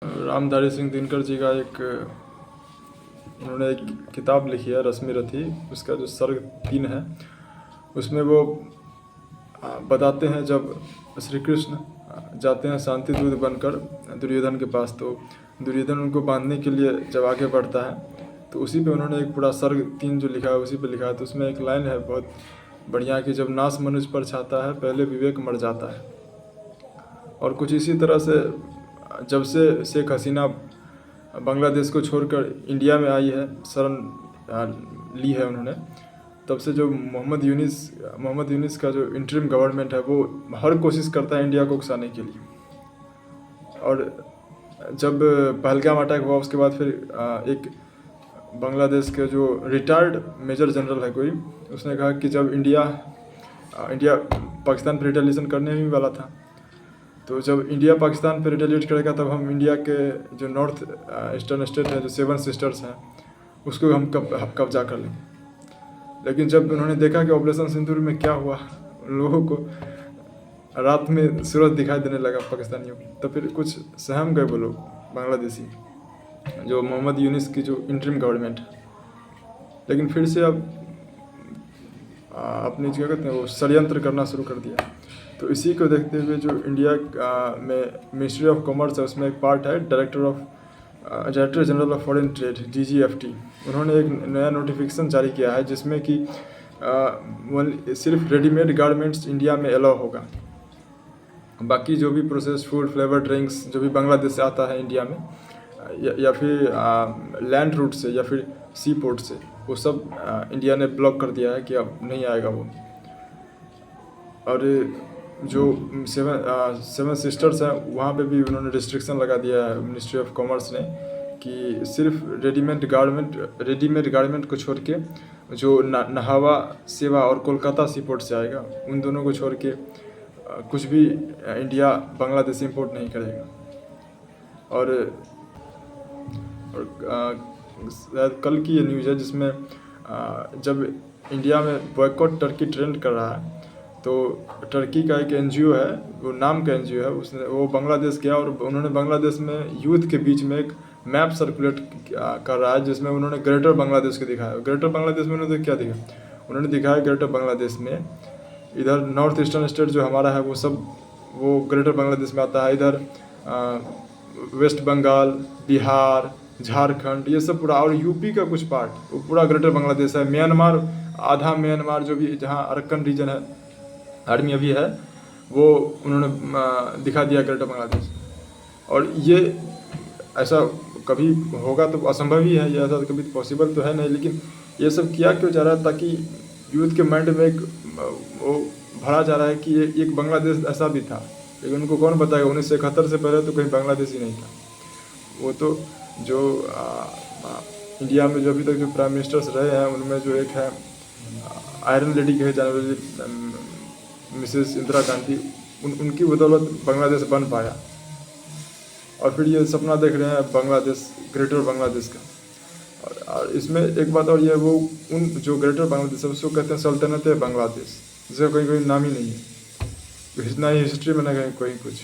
रामधारी सिंह दिनकर जी का उन्होंने एक किताब लिखी है रश्मि रथी। उसका जो सर्ग 3 है उसमें वो बताते हैं जब श्री कृष्ण जाते हैं शांति दूत बनकर दुर्योधन के पास, तो दुर्योधन उनको बांधने के लिए जब आगे बढ़ता है तो उसी पे उन्होंने एक पूरा सर्ग 3 जो लिखा है उसी पे लिखा है। तो उसमें एक लाइन है बहुत बढ़िया कि जब नाश मनुष्य पर छाता है पहले विवेक मर जाता है। और कुछ इसी तरह से जब से शेख हसीना बांग्लादेश को छोड़कर इंडिया में आई है, शरण ली है उन्होंने, तब से जो मोहम्मद यूनिस का जो इंटरिम गवर्नमेंट है वो हर कोशिश करता है इंडिया को उकसाने के लिए। और जब पहलगाम अटैक हुआ उसके बाद फिर एक बांग्लादेश के जो रिटायर्ड मेजर जनरल है कोई, उसने कहा कि जब इंडिया पाकिस्तान पर रिटेलिएशन करने ही वाला था, तो जब इंडिया पाकिस्तान पर रिटेलिएट करेगा तब हम इंडिया के जो नॉर्थ ईस्टर्न स्टेट है, जो 7 सिस्टर्स हैं, उसको हम कब्जा कर लेंगे। लेकिन जब उन्होंने देखा कि ऑपरेशन सिंदूर में क्या हुआ, लोगों को रात में सूरज दिखाई देने लगा पाकिस्तानियों को, तो फिर कुछ सहम गए वो लोग बांग्लादेशी, जो मोहम्मद यूनिस की जो इंटरिम गवर्नमेंट है। लेकिन फिर से अब अपनी क्या कहते हैं वो षड्यंत्र करना शुरू कर दिया। तो इसी को देखते हुए जो इंडिया में मिनिस्ट्री ऑफ कॉमर्स है उसमें एक पार्ट है director general of foreign trade DGFT, उन्होंने एक नया नोटिफिकेशन जारी किया है जिसमें कि सिर्फ रेडीमेड गारमेंट्स इंडिया में अलाउ होगा। बाकी जो भी प्रोसेस्ड फूड, फ्लेवर ड्रिंक्स जो भी बांग्लादेश से आता है इंडिया में या फिर लैंड रूट से या फिर सी पोर्ट से, वो सब इंडिया ने ब्लॉक कर दिया है कि अब नहीं आएगा वो। और जो 7 सिस्टर्स हैं वहाँ पे भी उन्होंने रिस्ट्रिक्शन लगा दिया है मिनिस्ट्री ऑफ कॉमर्स ने कि सिर्फ रेडीमेड गारमेंट को छोड़ के जो नहावा सेवा और कोलकाता सी पोर्ट से आएगा उन दोनों को छोड़ के कुछ भी इंडिया बांग्लादेश इंपोर्ट नहीं करेगा। और कल की ये न्यूज़ है जिसमें जब इंडिया में बॉयकॉट टर्की ट्रेंड कर रहा है, तो टर्की का एक NGO है, वो नाम का NGO है, वो बांग्लादेश गया और उन्होंने बांग्लादेश में यूथ के बीच में एक मैप सर्कुलेट कर रहा है जिसमें उन्होंने ग्रेटर बांग्लादेश को दिखाया। ग्रेटर बांग्लादेश में उन्होंने क्या दिखा, उन्होंने दिखाया ग्रेटर बांग्लादेश में इधर नॉर्थ ईस्टर्न स्टेट जो हमारा है वो ग्रेटर बांग्लादेश में आता है। इधर वेस्ट बंगाल, बिहार, झारखंड, ये सब पूरा, और यूपी का कुछ पार्ट वो पूरा ग्रेटर बांग्लादेश है। म्यांमार, आधा म्यांमार जो भी जहाँ अरक्कन रीजन है, आर्मी अभी है, वो उन्होंने दिखा दिया ग्रेटर बांग्लादेश। और ये ऐसा कभी होगा तो असंभव ही है, ये ऐसा कभी पॉसिबल तो है नहीं। लेकिन ये सब किया क्यों जा रहा है, ताकि यूथ के माइंड में एक वो भरा जा रहा है कि ये एक बांग्लादेश ऐसा भी था। लेकिन उनको कौन बताएगा, 1971 से पहले तो कहीं बांग्लादेश ही नहीं था। वो तो जो इंडिया में जो अभी तक जो प्राइम मिनिस्टर्स रहे हैं उनमें जो एक है आयरन लेडी कहे जाने वाली मिसेस इंदिरा गांधी, उनकी बदौलत बांग्लादेश बन पाया। और फिर ये सपना देख रहे हैं बांग्लादेश, ग्रेटर बांग्लादेश का। और इसमें एक बात और ये, वो उन जो ग्रेटर बांग्लादेश है उसको कहते हैं सल्तनत बांग्लादेश, जिसका कोई नाम ही नहीं है, ना ही हिस्ट्री में ना कहीं कुछ।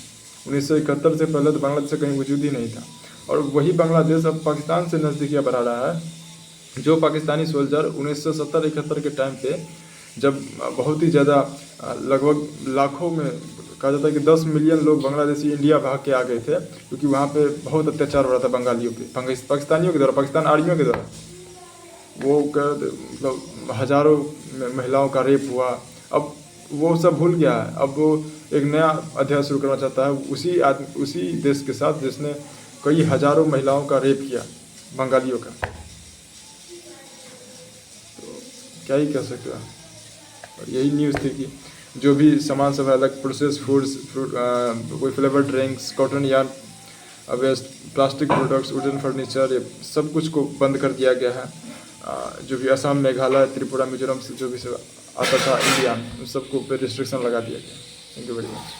1971 से पहले तो बांग्लादेश से कहीं वजूद ही नहीं था। और वही बांग्लादेश अब पाकिस्तान से नज़दीकियाँ बढ़ा रहा है। जो पाकिस्तानी सोल्जर 1970-71 के टाइम पे जब बहुत ही ज़्यादा लगभग लाखों में कहा जाता है कि 10 मिलियन लोग बांग्लादेशी इंडिया भाग के आ गए थे, क्योंकि वहाँ पे बहुत अत्याचार हो रहा था बंगालियों पे, पाकिस्तानियों के द्वारा, पाकिस्तान आर्मियों के द्वारा। वो मतलब हज़ारों महिलाओं का रेप हुआ। अब वो सब भूल गया है, अब वो एक नया अध्याय शुरू करना चाहता है उसी देश के साथ जिसने कई हज़ारों महिलाओं का रेप किया, बंगालियों का। तो क्या ही कह सकते हैं। और यही न्यूज़ थी कि जो भी सामान सब है, अलग प्रोसेस फूड्स, कोई flavour drinks, cotton yarn waste, plastic products, wooden furniture, ये सब कुछ को बंद कर दिया गया है। जो भी असम, मेघालय, त्रिपुरा, मिजोरम से जो भी सब आता था इंडिया में, उन सबको पे रिस्ट्रिक्शन लगा दिया गया। Thank you very much.